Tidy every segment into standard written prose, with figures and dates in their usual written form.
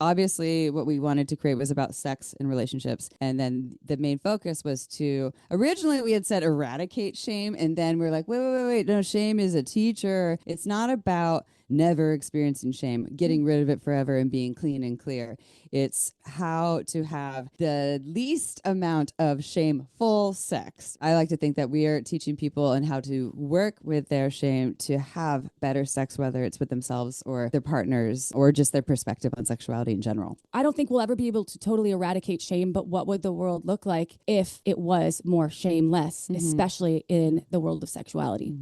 Obviously, what we wanted to create was about sex and relationships. And then the main focus was to, originally we had said eradicate shame. And then we're like, wait. No, shame is a teacher. It's not about never experiencing shame, getting rid of it forever and being clean and clear. It's how to have the least amount of shameful sex. I like to think that we are teaching people on how to work with their shame to have better sex, whether it's with themselves or their partners or just their perspective on sexuality in general. I don't think we'll ever be able to totally eradicate shame, but what would the world look like if it was more shameless, especially in the world of sexuality?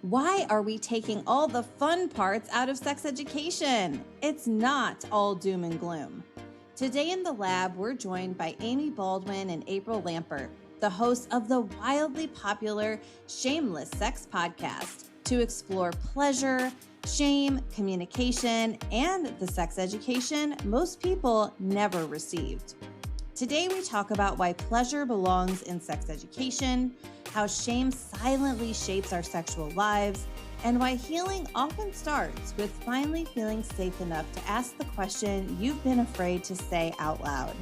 Why are we taking all the fun parts out of sex education? It's not all doom and gloom. Today in the lab, we're joined by Amy Baldwin and April Lampert, the hosts of the wildly popular Shameless Sex Podcast, to explore pleasure, shame, communication, and the sex education most people never received. Today we talk about why pleasure belongs in sex education, how shame silently shapes our sexual lives, and why healing often starts with finally feeling safe enough to ask the question you've been afraid to say out loud.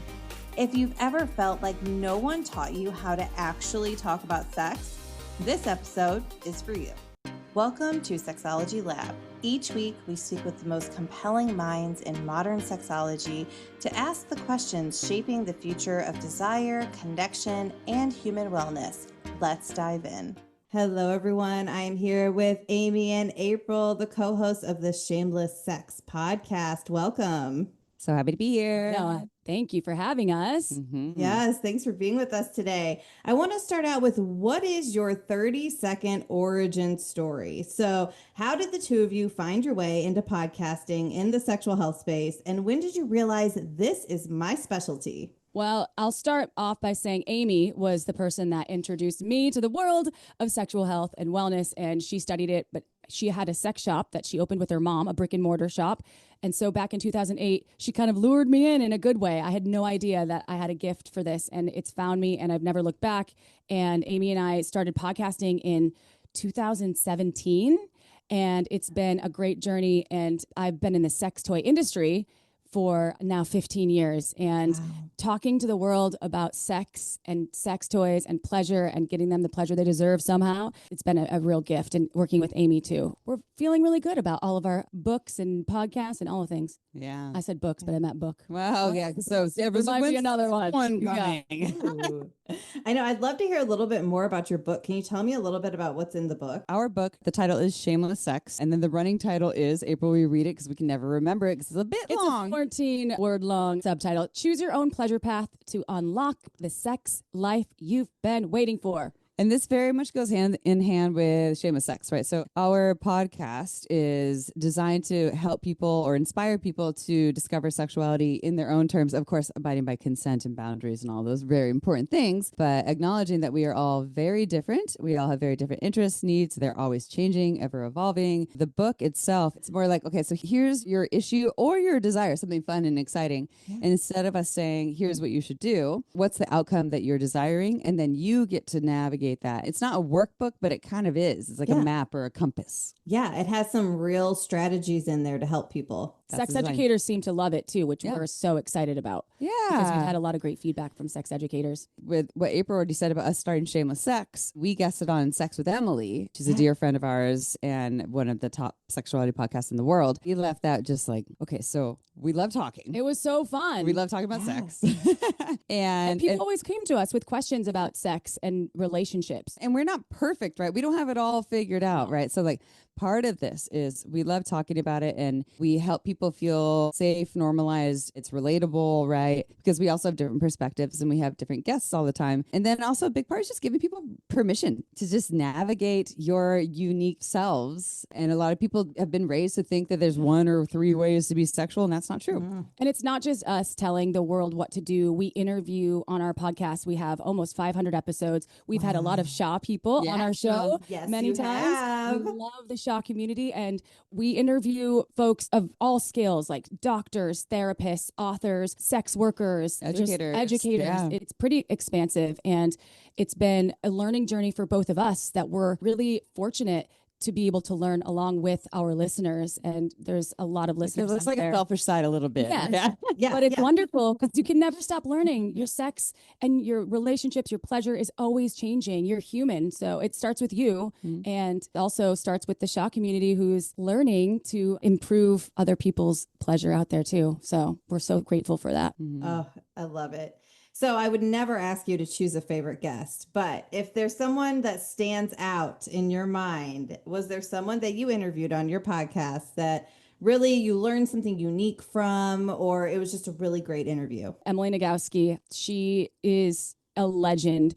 If you've ever felt like no one taught you how to actually talk about sex, this episode is for you. Welcome to Sexology Lab. Each week, we speak with the most compelling minds in modern sexology to ask the questions shaping the future of desire, connection, and human wellness. Let's dive in. Hello, everyone. I am here with Amy and April, the co-hosts of the Shameless Sex Podcast. Welcome. So happy to be here. No, thank you for having us. Yes, thanks for being with us today. I want to start out with, what is your 30-second origin story? So how did the two of you find your way into podcasting in the sexual health space? And when did you realize this is my specialty? Well, I'll start off by saying Amy was the person that introduced me to the world of sexual health and wellness, and she studied it, but she had a sex shop that she opened with her mom, a brick and mortar shop. And so back in 2008, she kind of lured me in a good way. I had no idea that I had a gift for this, and it's found me, and I've never looked back. And Amy and I started podcasting in 2017, and it's been a great journey. And I've been in the sex toy industry for now 15 years and talking to the world about sex and sex toys and pleasure and getting them the pleasure they deserve somehow. It's been a real gift, and working with Amy too. We're feeling really good about all of our books and podcasts and all the things. Yeah. I said books, but I meant book. Well, yeah. So There might be another one. coming. I know. I'd love to hear a little bit more about your book. Can you tell me a little bit about what's in the book? Our book, the title is Shameless Sex. And then the running title is, April, will you read it? Because we can never remember it because it's a bit long. It's a 14-word long subtitle. Choose your own pleasure path to unlock the sex life you've been waiting for. And this very much goes hand in hand with Shameless Sex, right? So our podcast is designed to help people or inspire people to discover sexuality in their own terms, of course, abiding by consent and boundaries and all those very important things, but acknowledging that we are all very different. We all have very different interests, needs. They're always changing, ever evolving. The book itself, it's more like, okay, so here's your issue or your desire, something fun and exciting. And instead of us saying, here's what you should do, what's the outcome that you're desiring? And then you get to navigate that. It's not a workbook, but it kind of is. It's like a map or a compass. Yeah, it has some real strategies in there to help people. Sex educators seem to love it too, which we're so excited about. Yeah. Because we've had a lot of great feedback from sex educators. With what April already said about us starting Shameless Sex, we guested on Sex with Emily. She's a dear friend of ours and one of the top sexuality podcasts in the world. We left that just like, okay, so we love talking. It was so fun. We love talking about sex. and people always came to us with questions about sex and relationships. And we're not perfect, right? We don't have it all figured out, right? So like part of this is we love talking about it and we help people feel safe, normalized. It's relatable, right? Because we also have different perspectives and we have different guests all the time. And then also a big part is just giving people permission to just navigate your unique selves. And a lot of people have been raised to think that there's 1 or 3 ways to be sexual, and that's not true. And it's not just us telling the world what to do. We interview on our podcast. We have almost 500 episodes. We've had a lot of Shaw people on our show many times. We love the Shaw community, and we interview folks of all skills like doctors, therapists, authors, sex workers, educators. Yeah. It's pretty expansive, and it's been a learning journey for both of us that we're really fortunate to be able to learn along with our listeners. And there's a lot of listeners. It looks like a selfish side a little bit. Yeah. But it's wonderful because you can never stop learning. Your sex and your relationships, your pleasure is always changing. You're human. So it starts with you and also starts with the Shaw community who's learning to improve other people's pleasure out there too. So we're so grateful for that. Oh, I love it. So I would never ask you to choose a favorite guest, but if there's someone that stands out in your mind, was there someone that you interviewed on your podcast that really you learned something unique from, or it was just a really great interview? Emily Nagowski, she is a legend.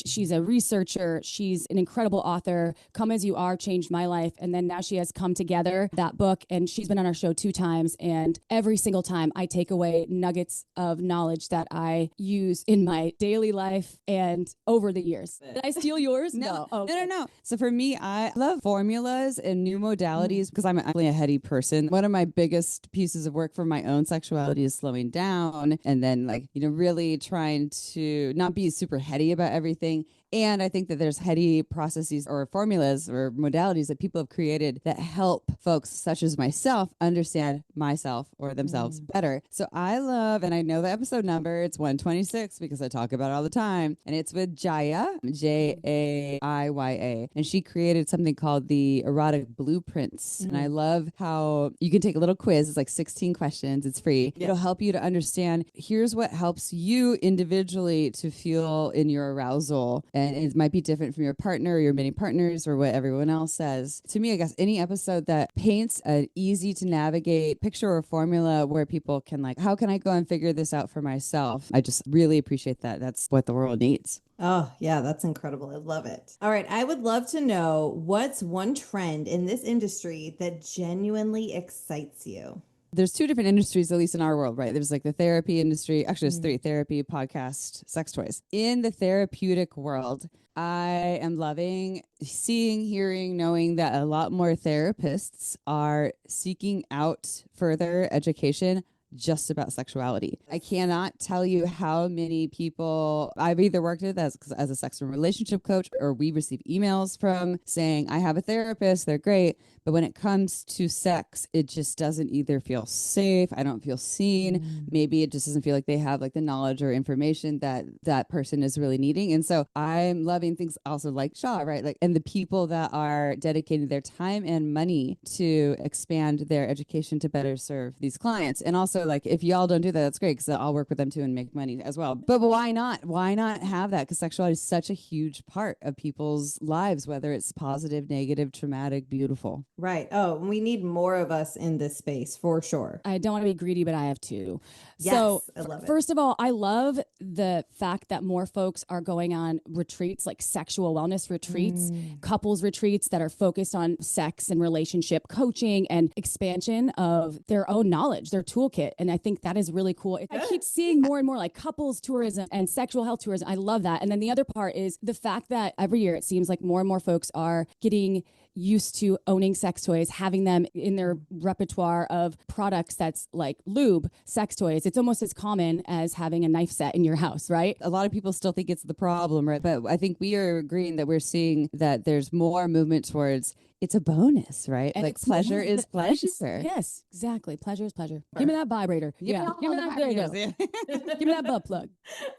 She's a researcher. She's an incredible author. Come As You Are changed my life. And then now she has Come Together, that book. And she's been on our show 2 times. And every single time I take away nuggets of knowledge that I use in my daily life and over the years. Did I steal yours? No. No. So for me, I love formulas and new modalities because I'm actually a heady person. One of my biggest pieces of work for my own sexuality is slowing down and then really trying to not be super heady about everything. And I think that there's heady processes or formulas or modalities that people have created that help folks such as myself understand myself or themselves better. So I love, and I know the episode number, it's 126 because I talk about it all the time. And it's with Jaya, Jaiya. And she created something called the Erotic Blueprints. And I love how you can take a little quiz. It's like 16 questions. It's free. Yeah. It'll help you to understand, here's what helps you individually to feel in your arousal. And it might be different from your partner or your many partners or what everyone else says. To me, I guess any episode that paints an easy to navigate picture or formula where people can how can I go and figure this out for myself? I just really appreciate that. That's what the world needs. Oh, yeah, that's incredible. I love it. All right. I would love to know what's one trend in this industry that genuinely excites you? There's 2 different industries, at least in our world, right? There's the therapy industry. Actually, there's 3: therapy, podcast, sex toys. In the therapeutic world, I am loving seeing, hearing, knowing that a lot more therapists are seeking out further education just about sexuality. I cannot tell you how many people I've either worked with as a sex and relationship coach, or we receive emails from saying, I have a therapist, they're great. But when it comes to sex, it just doesn't either feel safe. I don't feel seen. Maybe it just doesn't feel like they have the knowledge or information that that person is really needing. And so I'm loving things also like Shaw, right? And the people that are dedicating their time and money to expand their education to better serve these clients. And also if y'all don't do that, that's great because I'll work with them too and make money as well. But why not? Why not have that? Because sexuality is such a huge part of people's lives, whether it's positive, negative, traumatic, beautiful. Right. Oh, we need more of us in this space for sure. I don't want to be greedy, but I have 2. Yes, so I love it. First of all, I love the fact that more folks are going on retreats, like sexual wellness retreats, couples retreats that are focused on sex and relationship coaching and expansion of their own knowledge, their toolkit. And I think that is really cool. I keep seeing more and more couples tourism and sexual health tourism. I love that. And then the other part is the fact that every year it seems like more and more folks are getting used to owning sex toys, having them in their repertoire of products that's like lube, sex toys. It's almost as common as having a knife set in your house, right? A lot of people still think it's the problem, right? But I think we are agreeing that we're seeing that there's more movement towards it's a bonus, right? And pleasure is pleasure. Yes, exactly. Pleasure is pleasure. Give me that vibrator. Give me that. There you go. Give me that butt plug.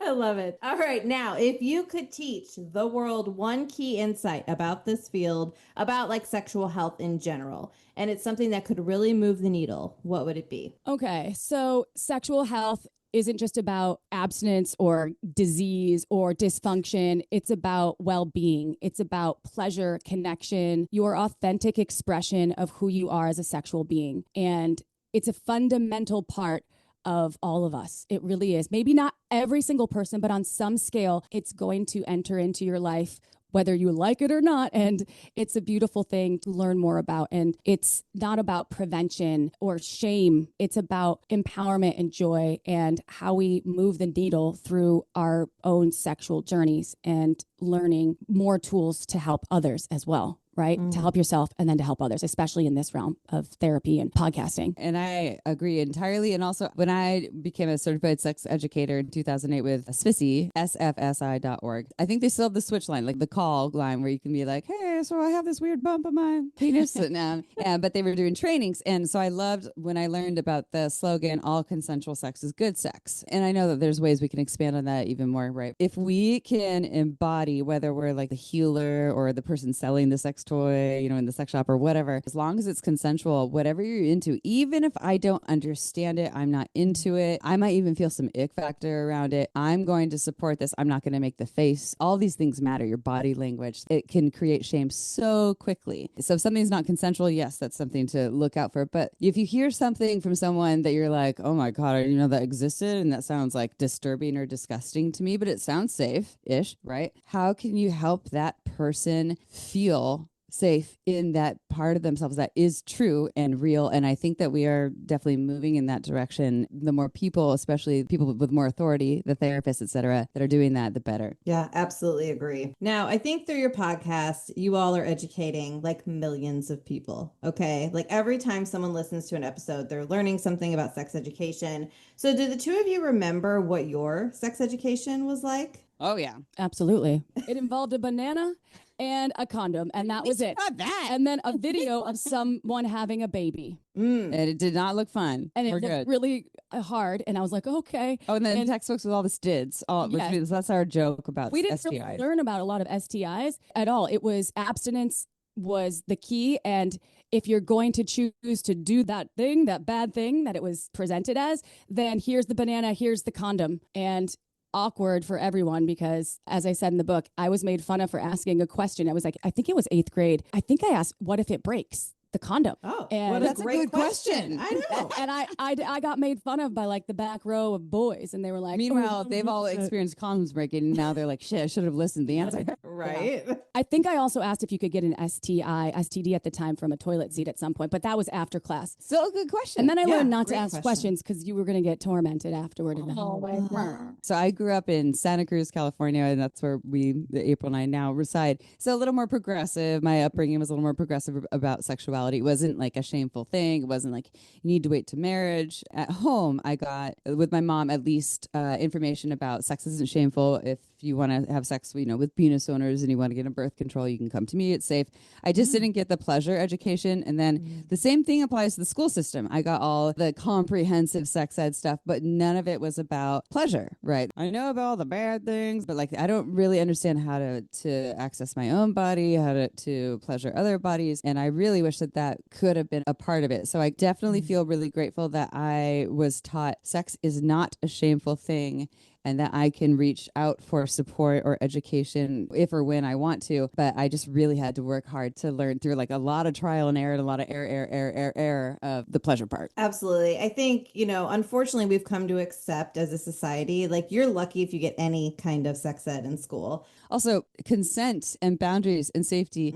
I love it. All right. Now, if you could teach the world one key insight about this field, about sexual health in general, and it's something that could really move the needle, what would it be? Okay. So sexual health isn't just about abstinence or disease or dysfunction. It's about well-being. It's about pleasure, connection, your authentic expression of who you are as a sexual being. And it's a fundamental part of all of us. It really is. Maybe not every single person, but on some scale, it's going to enter into your life whether you like it or not. And it's a beautiful thing to learn more about. And it's not about prevention or shame. It's about empowerment and joy and how we move the needle through our own sexual journeys and learning more tools to help others as well. right? To help yourself and then to help others, especially in this realm of therapy and podcasting. And I agree entirely. And also, when I became a certified sex educator in 2008 with SFSI, sfsi.org, I think they still have the switch line, like the call line where you can be like, hey, so I have this weird bump on my penis. But they were doing trainings. And so I loved when I learned about the slogan, all consensual sex is good sex. And I know that there's ways we can expand on that even more, right? If we can embody, whether we're like the healer or the person selling the sex toy, in the sex shop or whatever, as long as it's consensual, whatever you're into, even if I don't understand it, I'm not into it, I might even feel some ick factor around it, I'm going to support this. I'm not going to make the face. All these things matter. Your body language, it can create shame so quickly. So if something's not consensual, yes, that's something to look out for. But if you hear something from someone that you're like, oh my God, I didn't know that existed, and that sounds like disturbing or disgusting to me, but it sounds safe-ish, right? How can you help that person feel safe in that part of themselves that is true and real? And I think that we are definitely moving in that direction. The more people, especially people with more authority, the therapists, et cetera, that are doing that, the better. Yeah, absolutely agree. Now, I think through your podcast, you all are educating like millions of people. Okay. Like every time someone listens to an episode, they're learning something about sex education. So do the two of you remember what your sex education was like? Oh, yeah. Absolutely. It involved a banana and a condom, and that was it. Not that. And then a video of someone having a baby. And it did not look fun. And it We're looked good. really hard. And I was like, okay. Oh, and then textbooks with all the STIDs. Yes. That's our joke about We didn't STIs. really learn about a lot of STIs at all. It was abstinence was the key. And if you're going to choose to do that thing, that bad thing that it was presented as, then here's the banana, here's the condom. And awkward for everyone because, as I said in the book, I was made fun of for asking a question. I was like, I think it was 8th grade. I think I asked, what if it breaks? The condom. Oh, and well, that's a great question. I know. And I got made fun of by like the back row of boys, and they were like, meanwhile, they've all experienced condoms breaking, and now they're like, shit, I should have listened to the answer. Right. Yeah. I think I also asked if you could get an STD at the time from a toilet seat at some point, but that was after class. Still a good question. And then I learned not to great ask questions because you were going to get tormented afterward. So I grew up in Santa Cruz, California, and that's where the April and I now reside. So a little more progressive. My upbringing was a little more progressive about sexuality. It wasn't like a shameful thing. It wasn't like you need to wait to marriage. At home, I got, with my mom, at least information about sex isn't shameful. If you want to have sex, with penis owners and you want to get a birth control, you can come to me. It's safe. I just didn't get the pleasure education. And then the same thing applies to the school system. I got all the comprehensive sex ed stuff, but none of it was about pleasure, right? I know about all the bad things, but I don't really understand how to access my own body, how to pleasure other bodies. And I really wish that could have been a part of it. So I definitely feel really grateful that I was taught sex is not a shameful thing, and that I can reach out for support or education if or when I want to. But I just really had to work hard to learn through a lot of trial and error and a lot of error of the pleasure part. Absolutely. I think, unfortunately, we've come to accept as a society, you're lucky if you get any kind of sex ed in school. Also, consent and boundaries and safety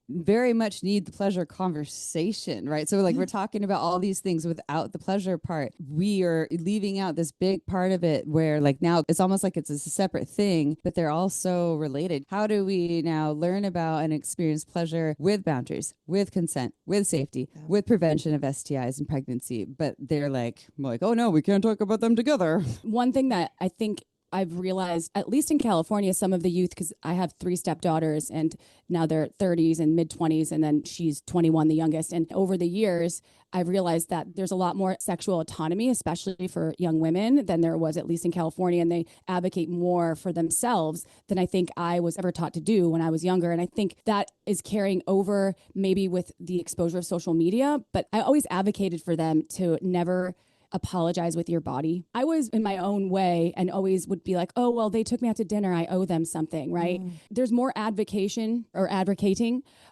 very much need the pleasure conversation, right? So we're talking about all these things without the pleasure part. We are leaving out this big part of it where now it's almost like it's a separate thing, but they're all so related. How do we now learn about and experience pleasure with boundaries, with consent, with safety, with prevention of STIs and pregnancy? But they're like, oh no, we can't talk about them together. One thing that I think I've realized, at least in California, some of the youth, because I have 3 stepdaughters and now they're 30s and mid 20s, and then she's 21, the youngest. And over the years, I've realized that there's a lot more sexual autonomy, especially for young women, than there was, at least in California. And they advocate more for themselves than I think I was ever taught to do when I was younger. And I think that is carrying over maybe with the exposure of social media. But I always advocated for them to never apologize with your body. I was in my own way and always would be like, oh, well, they took me out to dinner, I owe them something, right? There's more advocating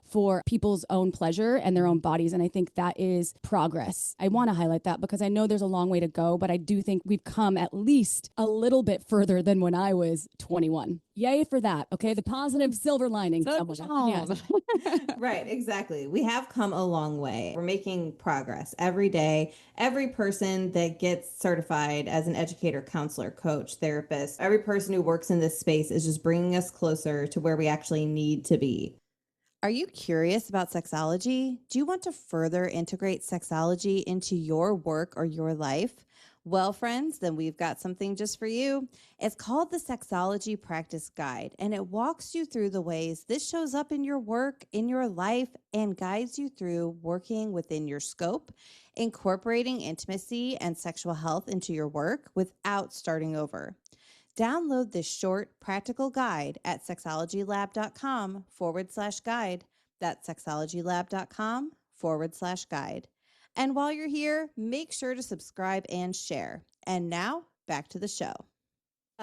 for people's own pleasure and their own bodies. And I think that is progress. I want to highlight that because I know there's a long way to go, but I do think we've come at least a little bit further than when I was 21. Yay for that. Okay. The positive silver lining. Yes. Right. Exactly. We have come a long way. We're making progress every day. Every person that gets certified as an educator, counselor, coach, therapist, every person who works in this space is just bringing us closer to where we actually need to be. Are you curious about sexology? Do you want to further integrate sexology into your work or your life? Well, friends, then we've got something just for you. It's called the Sexology Practice Guide, and it walks you through the ways this shows up in your work, in your life, and guides you through working within your scope, incorporating intimacy and sexual health into your work without starting over. Download this short, practical guide at sexologylab.com/guide. That's sexologylab.com/guide. And while you're here, make sure to subscribe and share. And now, back to the show.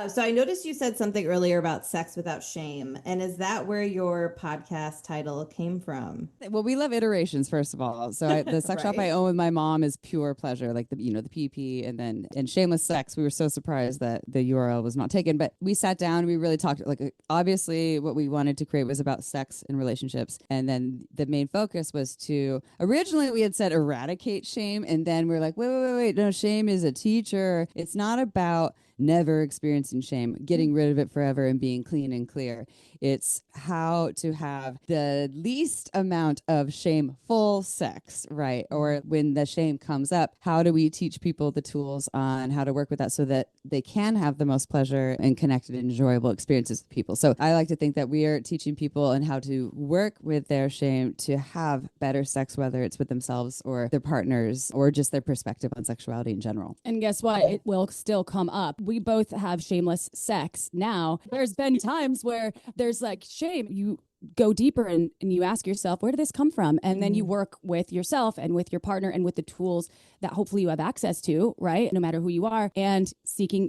So I noticed you said something earlier about sex without shame. And is that where your podcast title came from? Well, we love iterations, first of all. So the sex shop I own with my mom is pure pleasure, like the PP, and Shameless Sex. We were so surprised that the URL was not taken, but we sat down. We really talked. Like, obviously, what we wanted to create was about sex and relationships, and then the main focus was to originally we had said eradicate shame, and then we're like, wait, no, shame is a teacher. It's not about never experiencing shame, getting rid of it forever and being clean and clear. It's how to have the least amount of shameful sex, right? Or when the shame comes up, how do we teach people the tools on how to work with that so that they can have the most pleasure and connected and enjoyable experiences with people? So I like to think that we are teaching people on how to work with their shame to have better sex, whether it's with themselves or their partners or just their perspective on sexuality in general. And guess what? It will still come up. We both have shameless sex now. There's been times where there's like shame. You go deeper and you ask yourself, where did this come from? And then you work with yourself and with your partner and with the tools that hopefully you have access to, right? No matter who you are. And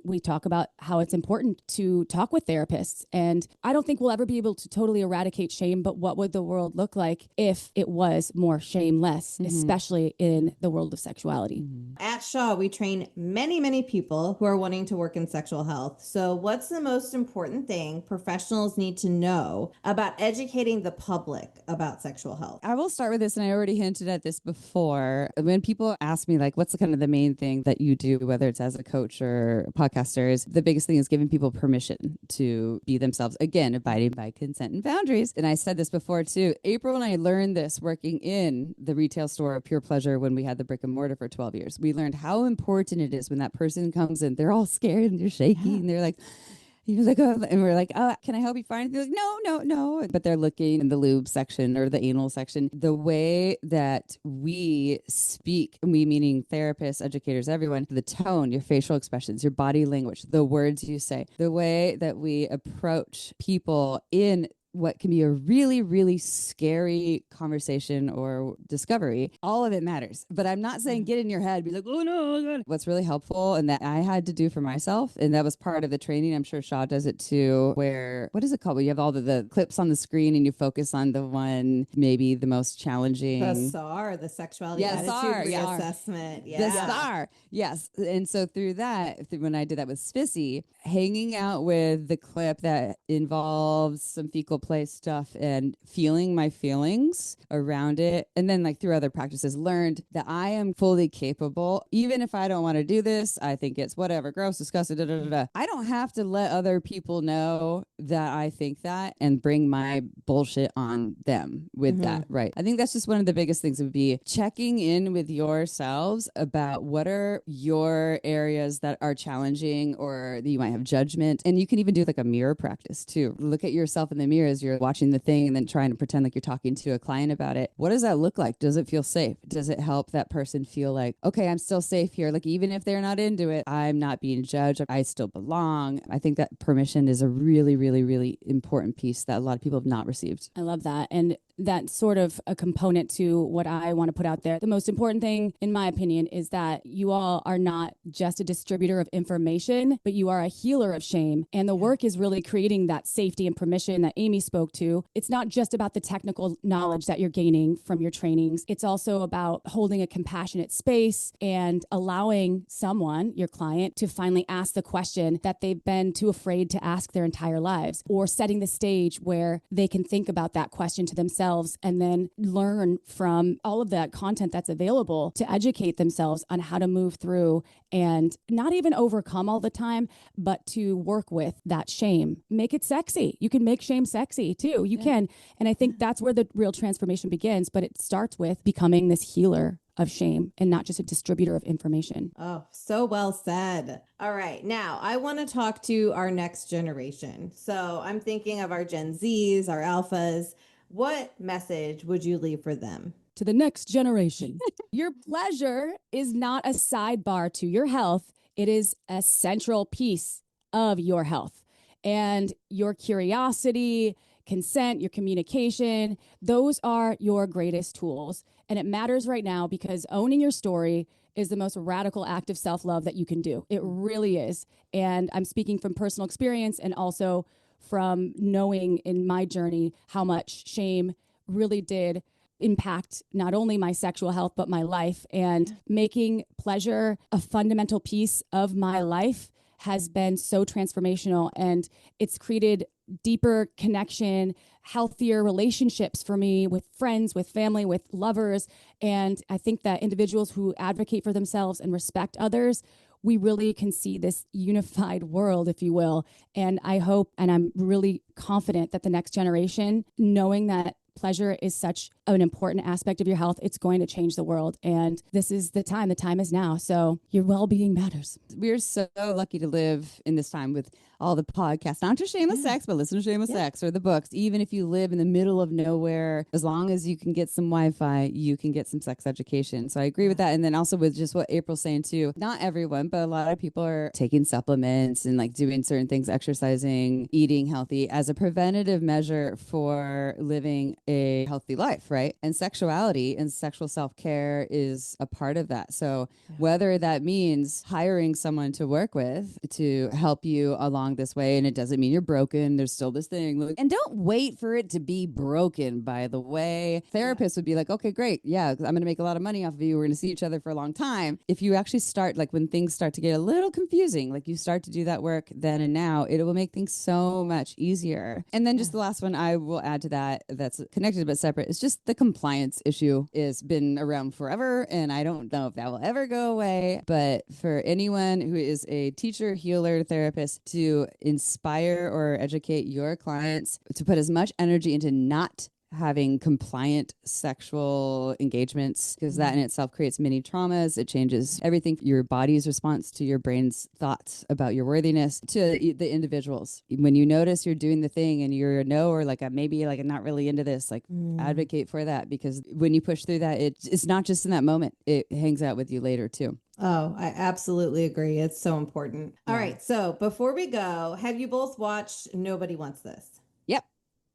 we talk about how it's important to talk with therapists. And I don't think we'll ever be able to totally eradicate shame, but what would the world look like if it was more shameless, especially in the world of sexuality? At Shaw, we train many people who are wanting to work in sexual health. So what's the most important thing professionals need to know about educating the public about sexual health? I will start with this, and I already hinted at this before. When people ask me, like, what's the main thing that you do, whether it's as a coach or a podcaster, is the biggest thing is giving people permission to be themselves. Again, abiding by consent and boundaries. And I said this before too. April and I learned this working in the retail store of Pure Pleasure when we had the brick and mortar for 12 years. We learned how important it is when that person comes in, they're all scared and they're shaky and they're like, oh, and we're like, oh, can I help you find? They're like, no. But they're looking in the lube section or the anal section. The way that we speak, we meaning therapists, educators, everyone, the tone, your facial expressions, your body language, the words you say, the way that we approach people in what can be a really, really scary conversation or discovery, all of it matters. But I'm not saying get in your head, be like, oh no. What's really helpful and that I had to do for myself, and that was part of the training, I'm sure Shaw does it too, where, what is it called? Where you have all the clips on the screen and you focus on the one, maybe the most challenging. The SAR, the sexuality attitude reassessment. Yeah. The SAR. Yes. And so through that, when I did that with Spissy, hanging out with the clip that involves some fecal play stuff and feeling my feelings around it. And then like through other practices, learned that I am fully capable, even if I don't want to do this, I think it's whatever, gross, disgusting, I don't have to let other people know that I think that and bring my bullshit on them with that. Right. I think that's just one of the biggest things would be checking in with yourselves about what are your areas that are challenging or that you might have judgment. And you can even do like a mirror practice too. Look at yourself in the mirror as you're watching the thing and then trying to pretend like you're talking to a client about it. What does that look like? Does it feel safe? Does it help that person feel like, okay, I'm still safe here? Like, even if they're not into it, I'm not being judged. I still belong. I think that permission is a really, really, really important piece that a lot of people have not received. I love that. And that's sort of a component to what I want to put out there. The most important thing, in my opinion, is that you all are not just a distributor of information, but you are a healer of shame. And the work is really creating that safety and permission that Amy spoke to. It's not just about the technical knowledge that you're gaining from your trainings. It's also about holding a compassionate space and allowing someone, your client, to finally ask the question that they've been too afraid to ask their entire lives, or setting the stage where they can think about that question to themselves themselves and then learn from all of that content that's available to educate themselves on how to move through and not even overcome all the time, but to work with that shame. Make it sexy. You can make shame sexy too. You can. And I think that's where the real transformation begins, but it starts with becoming this healer of shame and not just a distributor of information. Oh, so well said. All right. Now I want to talk to our next generation. So I'm thinking of our Gen Zs, our alphas. What message would you leave for them? To the next generation. Your pleasure is not a sidebar to your health. It is a central piece of your health. And your curiosity, consent, your communication, those are your greatest tools. And it matters right now because owning your story is the most radical act of self-love that you can do. It really is. And I'm speaking from personal experience and also from knowing in my journey how much shame really did impact not only my sexual health, but my life. And making pleasure a fundamental piece of my life has been so transformational. And it's created deeper connection, healthier relationships for me with friends, with family, with lovers. And I think that individuals who advocate for themselves and respect others, we really can see this unified world, if you will. And I hope, and I'm really confident that the next generation, knowing that pleasure is such an important aspect of your health, it's going to change the world. And this is the time. The time is now. So your well-being matters. We're so lucky to live in this time with all the podcasts, not just Shameless Sex, but listen to Shameless Sex or the books. Even if you live in the middle of nowhere, as long as you can get some Wi-Fi, you can get some sex education. So I agree with that. And then also with just what April's saying too, not everyone, but a lot of people are taking supplements and like doing certain things, exercising, eating healthy as a preventative measure for living a healthy life, right? And sexuality and sexual self-care is a part of that. So whether that means hiring someone to work with to help you along this way, and it doesn't mean you're broken, there's still this thing. And don't wait for it to be broken, by the way. Therapists would be like, okay, great. Yeah, I'm going to make a lot of money off of you. We're going to see each other for a long time. If you actually start, like when things start to get a little confusing, like you start to do that work then and now, it will make things so much easier. And then just the last one I will add to that, that's connected but separate, is just the compliance issue. Has been around forever, and I don't know if that will ever go away. But for anyone who is a teacher, healer, therapist, to inspire or educate your clients to put as much energy into not having compliant sexual engagements, because that in itself creates many traumas. It changes everything, your body's response to your brain's thoughts about your worthiness to the individuals. When you notice you're doing the thing and you're a no, or like maybe like I'm not really into this, like advocate for that, because when you push through that, it's not just in that moment, it hangs out with you later too. Oh, I absolutely agree. It's so important. All right. So before we go, have you both watched Nobody Wants This? Yep.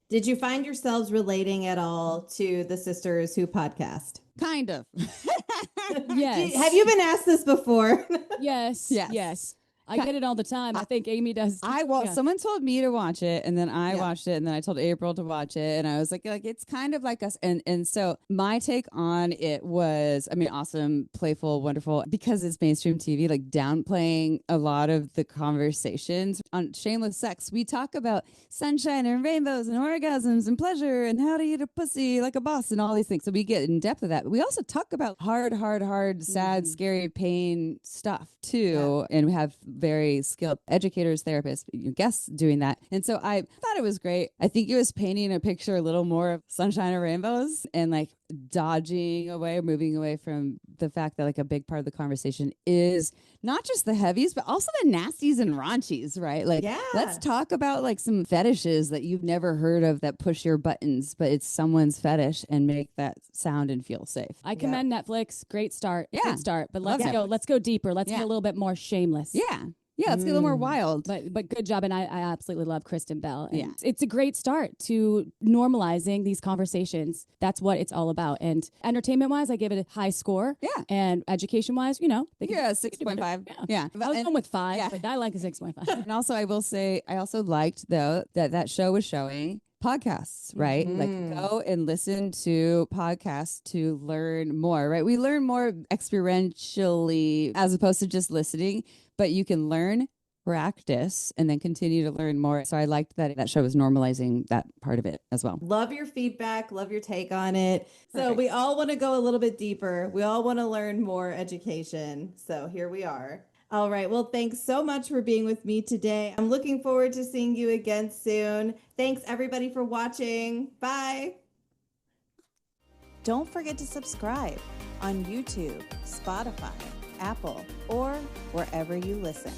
Did you find yourselves relating at all to the Sisters Who podcast? Kind of. Yes. Have you been asked this before? Yes. Yes. I get it all the time. I think Amy does. Someone told me to watch it, and then I watched it, and then I told April to watch it, and I was like it's kind of like us. And so my take on it was, I mean, awesome, playful, wonderful, because it's mainstream TV, like downplaying a lot of the conversations. On Shameless Sex, we talk about sunshine and rainbows and orgasms and pleasure and how to eat a pussy like a boss and all these things. So we get in depth of that. But we also talk about hard, sad, scary, pain stuff too, and we have very skilled educators, therapists, guests doing that. And so I thought it was great. I think it was painting a picture a little more of sunshine and rainbows, and like moving away from the fact that like a big part of the conversation is not just the heavies, but also the nasties and raunchies, right? Like, let's talk about like some fetishes that you've never heard of that push your buttons, but it's someone's fetish, and make that sound and feel safe. I commend Netflix. Great start. Good start. But let's go deeper. Let's get a little bit more shameless. Yeah, let's get a little more wild. But good job. And I absolutely love Kristen Bell. And it's a great start to normalizing these conversations. That's what it's all about. And entertainment-wise, I give it a high score. Yeah. And education-wise, 6.5. Yeah. I was going with 5, but I like a 6.5. And also, I will say, I also liked, though, that show was showing podcasts, right? Like go and listen to podcasts to learn more, right? We learn more experientially as opposed to just listening, but you can learn practice and then continue to learn more. So I liked that show was normalizing that part of it as well. Love your feedback. Love your take on it. So Perfect. we all want to go a little bit deeper. We all want to learn more education. So here we are. All right. Well, thanks so much for being with me today. I'm looking forward to seeing you again soon. Thanks everybody for watching. Bye. Don't forget to subscribe on YouTube, Spotify, Apple, or wherever you listen.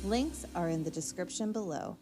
Links are in the description below.